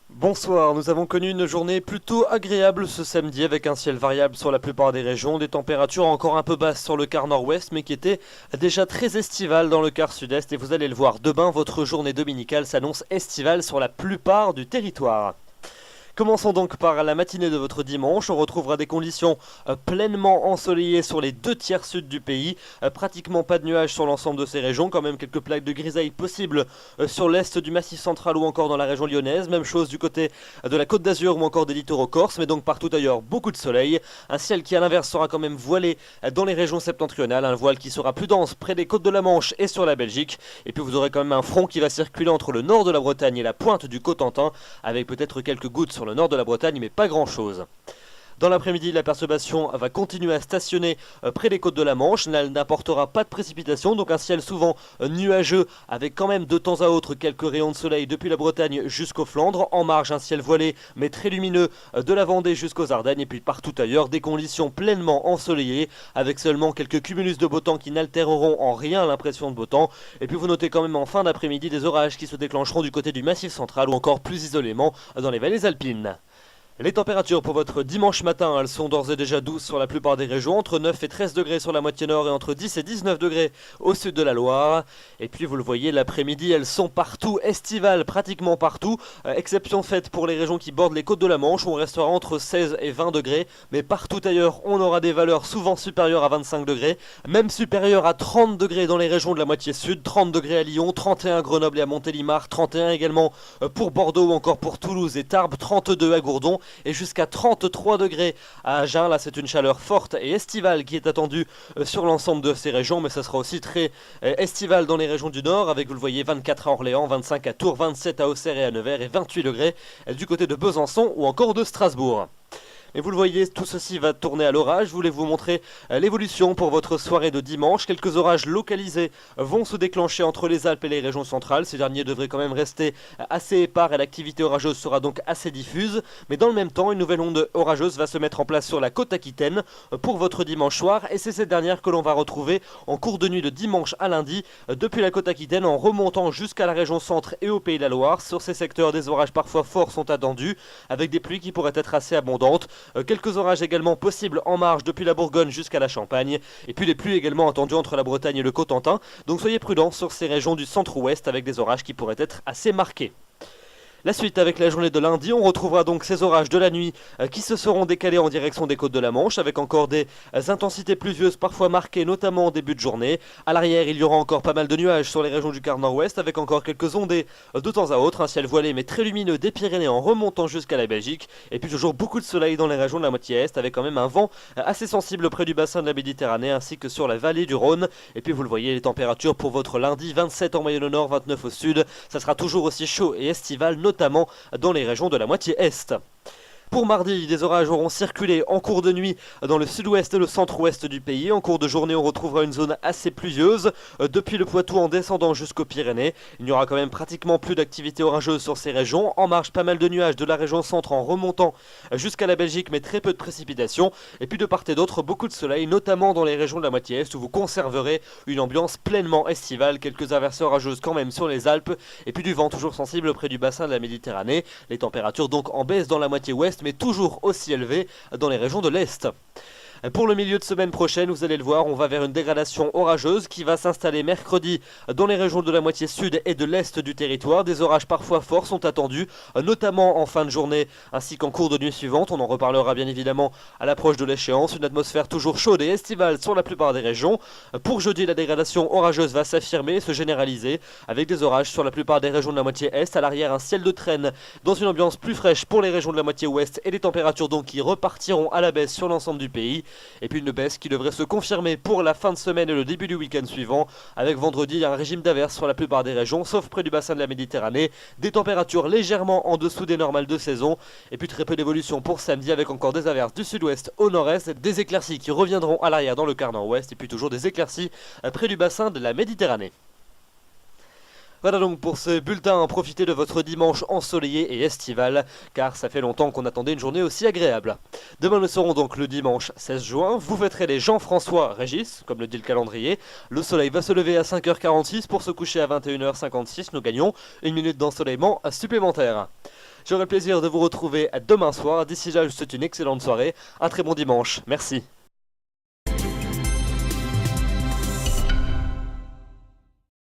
Bonsoir, nous avons connu une journée plutôt agréable ce samedi avec un ciel variable sur la plupart des régions, des températures encore un peu basses sur le quart nord-ouest mais qui étaient déjà très estivales dans le quart sud-est et vous allez le voir, demain votre journée dominicale s'annonce estivale sur la plupart du territoire. Commençons donc par la matinée de votre dimanche, on retrouvera des conditions pleinement ensoleillées sur les 2/3 sud du pays, pratiquement pas de nuages sur l'ensemble de ces régions, quand même quelques plaques de grisaille possibles sur l'est du massif central ou encore dans la région lyonnaise, même chose du côté de la Côte d'Azur ou encore des littoraux corses, mais donc partout ailleurs beaucoup de soleil, un ciel qui à l'inverse sera quand même voilé dans les régions septentrionales, un voile qui sera plus dense près des côtes de la Manche et sur la Belgique, et puis vous aurez quand même un front qui va circuler entre le nord de la Bretagne et la pointe du Cotentin, avec peut-être quelques gouttes sur le nord de la Bretagne, mais pas grand-chose. Dans l'après-midi, la perturbation va continuer à stationner près des côtes de la Manche. Elle n'apportera pas de précipitations, donc un ciel souvent nuageux, avec quand même de temps à autre quelques rayons de soleil depuis la Bretagne jusqu'aux Flandres. En marge, un ciel voilé, mais très lumineux de la Vendée jusqu'aux Ardennes, et puis partout ailleurs, des conditions pleinement ensoleillées, avec seulement quelques cumulus de beau temps qui n'altéreront en rien l'impression de beau temps. Et puis vous notez quand même en fin d'après-midi des orages qui se déclencheront du côté du Massif central, ou encore plus isolément dans les vallées alpines. Les températures pour votre dimanche matin, elles sont d'ores et déjà douces sur la plupart des régions, entre 9 et 13 degrés sur la moitié nord et entre 10 et 19 degrés au sud de la Loire. Et puis vous le voyez, l'après-midi, elles sont partout estivales, pratiquement partout, exception faite pour les régions qui bordent les côtes de la Manche où on restera entre 16 et 20 degrés, mais partout ailleurs on aura des valeurs souvent supérieures à 25 degrés, même supérieures à 30 degrés dans les régions de la moitié sud, 30 degrés à Lyon, 31 à Grenoble et à Montélimar, 31 également pour Bordeaux ou encore pour Toulouse et Tarbes, 32 à Gourdon, et jusqu'à 33 degrés à Agen. Là c'est une chaleur forte et estivale qui est attendue sur l'ensemble de ces régions, mais ça sera aussi très estival dans les régions du nord, avec vous le voyez 24 à Orléans, 25 à Tours, 27 à Auxerre et à Nevers et 28 degrés du côté de Besançon ou encore de Strasbourg. Et vous le voyez, tout ceci va tourner à l'orage. Je voulais vous montrer l'évolution pour votre soirée de dimanche. Quelques orages localisés vont se déclencher entre les Alpes et les régions centrales. Ces derniers devraient quand même rester assez épars et l'activité orageuse sera donc assez diffuse. Mais dans le même temps, une nouvelle onde orageuse va se mettre en place sur la côte aquitaine pour votre dimanche soir. Et c'est cette dernière que l'on va retrouver en cours de nuit de dimanche à lundi depuis la côte aquitaine en remontant jusqu'à la région centre et au Pays de la Loire. Sur ces secteurs, des orages parfois forts sont attendus avec des pluies qui pourraient être assez abondantes. Quelques orages également possibles en marge depuis la Bourgogne jusqu'à la Champagne, et puis les pluies également attendues entre la Bretagne et le Cotentin, donc soyez prudents sur ces régions du centre-ouest avec des orages qui pourraient être assez marqués. La suite avec la journée de lundi, on retrouvera donc ces orages de la nuit qui se seront décalés en direction des côtes de la Manche avec encore des intensités pluvieuses parfois marquées notamment en début de journée. À l'arrière, il y aura encore pas mal de nuages sur les régions du quart nord-ouest avec encore quelques ondées de temps à autre, un ciel voilé mais très lumineux des Pyrénées en remontant jusqu'à la Belgique et puis toujours beaucoup de soleil dans les régions de la moitié est avec quand même un vent assez sensible près du bassin de la Méditerranée ainsi que sur la vallée du Rhône. Et puis vous le voyez, les températures pour votre lundi, 27 en moyenne au nord, 29 au sud, ça sera toujours aussi chaud et estival notamment dans les régions de la moitié est. Pour mardi, des orages auront circulé en cours de nuit dans le sud-ouest et le centre-ouest du pays. En cours de journée, on retrouvera une zone assez pluvieuse depuis le Poitou en descendant jusqu'aux Pyrénées. Il n'y aura quand même pratiquement plus d'activité orageuse sur ces régions. En marge, pas mal de nuages de la région centre en remontant jusqu'à la Belgique, mais très peu de précipitations. Et puis de part et d'autre, beaucoup de soleil, notamment dans les régions de la moitié est où vous conserverez une ambiance pleinement estivale. Quelques averses orageuses quand même sur les Alpes. Et puis du vent toujours sensible près du bassin de la Méditerranée. Les températures donc en baisse dans la moitié ouest, mais toujours aussi élevé dans les régions de l'Est. Pour le milieu de semaine prochaine, vous allez le voir, on va vers une dégradation orageuse qui va s'installer mercredi dans les régions de la moitié sud et de l'est du territoire. Des orages parfois forts sont attendus, notamment en fin de journée ainsi qu'en cours de nuit suivante. On en reparlera bien évidemment à l'approche de l'échéance. Une atmosphère toujours chaude et estivale sur la plupart des régions. Pour jeudi, la dégradation orageuse va s'affirmer et se généraliser avec des orages sur la plupart des régions de la moitié est. À l'arrière, un ciel de traîne dans une ambiance plus fraîche pour les régions de la moitié ouest et des températures donc qui repartiront à la baisse sur l'ensemble du pays. Et puis une baisse qui devrait se confirmer pour la fin de semaine et le début du week-end suivant, avec vendredi un régime d'averses sur la plupart des régions, sauf près du bassin de la Méditerranée, des températures légèrement en dessous des normales de saison, et puis très peu d'évolution pour samedi avec encore des averses du sud-ouest au nord-est, des éclaircies qui reviendront à l'arrière dans le quart nord-ouest, et puis toujours des éclaircies près du bassin de la Méditerranée. Voilà donc pour ce bulletin, profitez de votre dimanche ensoleillé et estival, car ça fait longtemps qu'on attendait une journée aussi agréable. Demain nous serons donc le dimanche 16 juin, vous fêterez les Jean-François Régis, comme le dit le calendrier. Le soleil va se lever à 5h46 pour se coucher à 21h56, nous gagnons une minute d'ensoleillement supplémentaire. J'aurai le plaisir de vous retrouver demain soir, d'ici là je vous souhaite une excellente soirée, un très bon dimanche, merci.